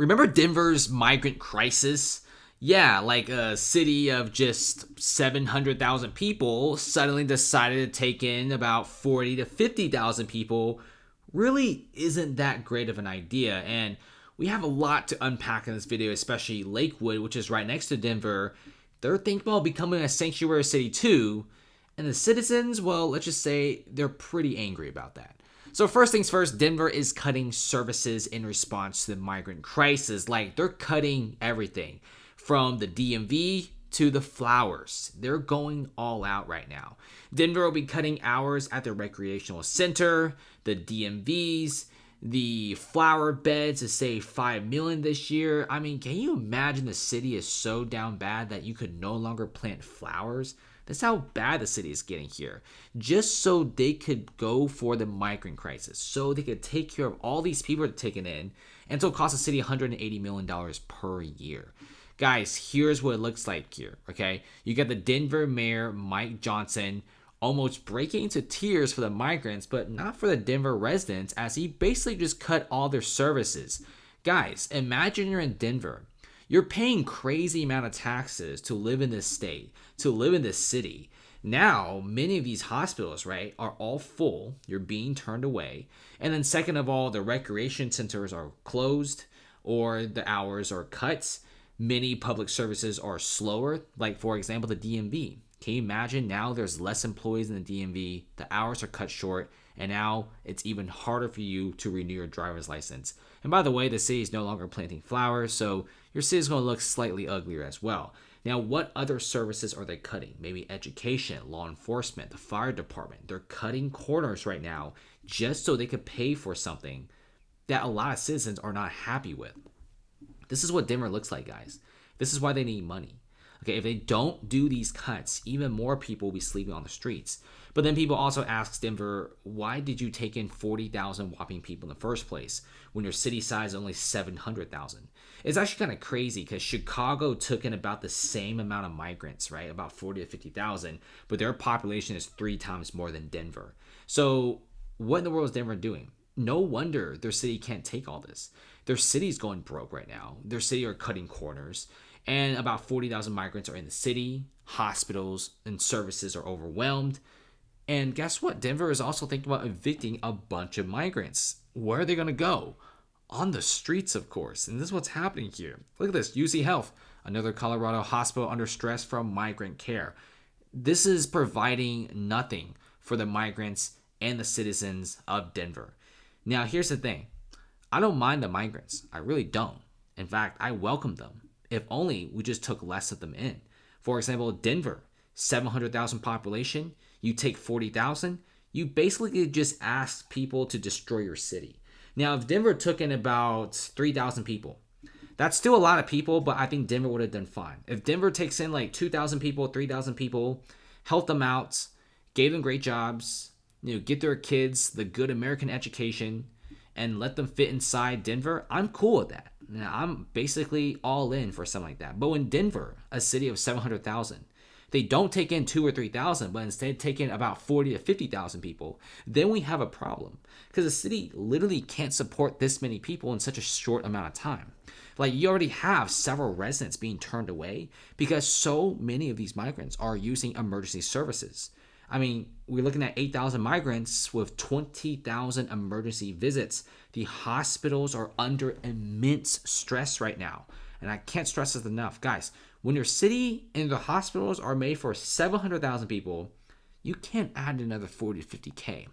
Remember Denver's migrant crisis? Yeah, like a city of just 700,000 people suddenly decided to take in about 40 to 50,000 people really isn't that great of an idea. And we have a lot to unpack in this video, especially Lakewood, which is right next to Denver. They're thinking about becoming a sanctuary city too. And the citizens, well, let's just say they're pretty angry about that. So first things first, Denver is cutting services in response to the migrant crisis. Like, they're cutting everything from the DMV to the flowers. They're going all out right now. Denver will be cutting hours at the recreational center, the DMVs, the flower beds to save $5 million this year. I mean, can you imagine the city is so down bad that you could no longer plant flowers? That's how bad the city is getting here. Just so they could go for the migrant crisis. So they could take care of all these people that are taken in. And so it costs the city $180 million per year. Guys, here's what it looks like here, okay? You got the Denver mayor, Mike Johnson, almost breaking into tears for the migrants, but not for the Denver residents, as he basically just cut all their services. Guys, imagine you're in Denver. You're paying crazy amount of taxes to live in this state, to live in this city. Now, many of these hospitals, right, are all full. You're being turned away. And then second of all, the recreation centers are closed or the hours are cut. Many public services are slower, like for example, the DMV. Can you imagine now there's less employees in the DMV, the hours are cut short, and now it's even harder for you to renew your driver's license. And by the way, the city is no longer planting flowers, so your city is going to look slightly uglier as well. Now, what other services are they cutting? Maybe education, law enforcement, the fire department. They're cutting corners right now just so they could pay for something that a lot of citizens are not happy with. This is what Denver looks like, guys. This is why they need money. Okay, if they don't do these cuts, even more people will be sleeping on the streets. But then people also ask Denver, why did you take in 40,000 whopping people in the first place when your city size is only 700,000? It's actually kind of crazy because Chicago took in about the same amount of migrants, right? About 40 to 50,000, but their population is 3 times more than Denver. So what in the world is Denver doing? No wonder their city can't take all this. Their city's going broke right now. Their city are cutting corners. And about 40,000 migrants are in the city. Hospitals and services are overwhelmed. And guess what? Denver is also thinking about evicting a bunch of migrants. Where are they going to go? On the streets, of course. And this is what's happening here. Look at this. UC Health, another Colorado hospital under stress from migrant care. This is providing nothing for the migrants and the citizens of Denver. Now, here's the thing. I don't mind the migrants. I really don't. In fact, I welcome them. If only we just took less of them in. For example, Denver, 700,000 population, you take 40,000, you basically just ask people to destroy your city. Now, if Denver took in about 3,000 people, that's still a lot of people, but I think Denver would have done fine. If Denver takes in like 2,000 people, 3,000 people, helped them out, gave them great jobs, get their kids the good American education, and let them fit inside Denver, I'm cool with that. Now, I'm basically all in for something like that. But when Denver, a city of 700,000, they don't take in 2 or 3,000, but instead take in about 40 to 50,000 people, then we have a problem. Because the city literally can't support this many people in such a short amount of time. Like, you already have several residents being turned away because so many of these migrants are using emergency services. I mean, we're looking at 8,000 migrants with 20,000 emergency visits. The hospitals are under immense stress right now. And I can't stress this enough. Guys, when your city and the hospitals are made for 700,000 people, you can't add another 40 to 50K.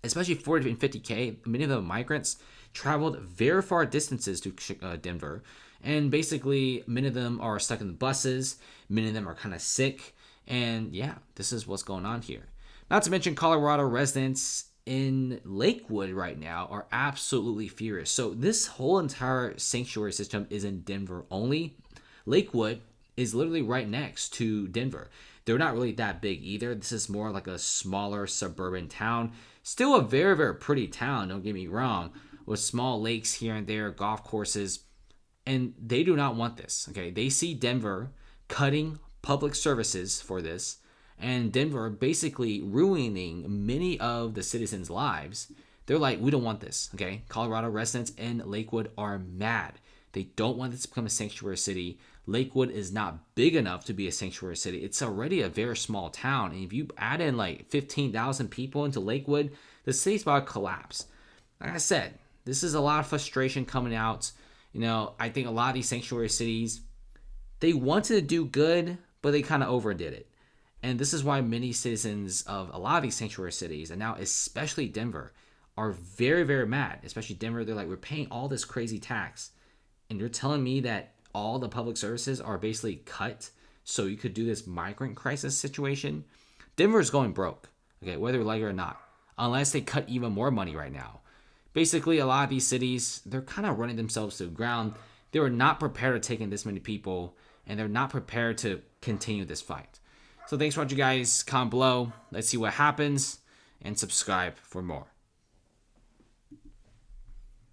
Especially 40 and 50K, many of the migrants traveled very far distances to Denver. And basically, many of them are stuck in the buses. Many of them are kind of sick. And yeah, this is what's going on here. Not to mention Colorado residents in Lakewood right now are absolutely furious. So this whole entire sanctuary system is in Denver only. Lakewood is literally right next to Denver. They're not really that big either. This is more like a smaller suburban town. Still a very, very pretty town, don't get me wrong, with small lakes here and there, golf courses. And they do not want this, okay? They see Denver cutting public services for this, and Denver basically ruining many of the citizens' lives. They're like, we don't want this, okay? Colorado residents in Lakewood are mad. They don't want this to become a sanctuary city. Lakewood is not big enough to be a sanctuary city. It's already a very small town. And if you add in like 15,000 people into Lakewood, the city's about to collapse. Like I said, this is a lot of frustration coming out. I think a lot of these sanctuary cities, they wanted to do good, but they kind of overdid it. And this is why many citizens of a lot of these sanctuary cities, and now especially Denver, are very, very mad. Especially Denver, they're like, we're paying all this crazy tax. And you're telling me that all the public services are basically cut so you could do this migrant crisis situation? Denver is going broke, okay, whether you like it or not, unless they cut even more money right now. Basically, a lot of these cities, they're kind of running themselves to the ground. They were not prepared to take in this many people, and they're not prepared to continue this fight. So thanks for watching, guys. Comment below. Let's see what happens, and subscribe for more.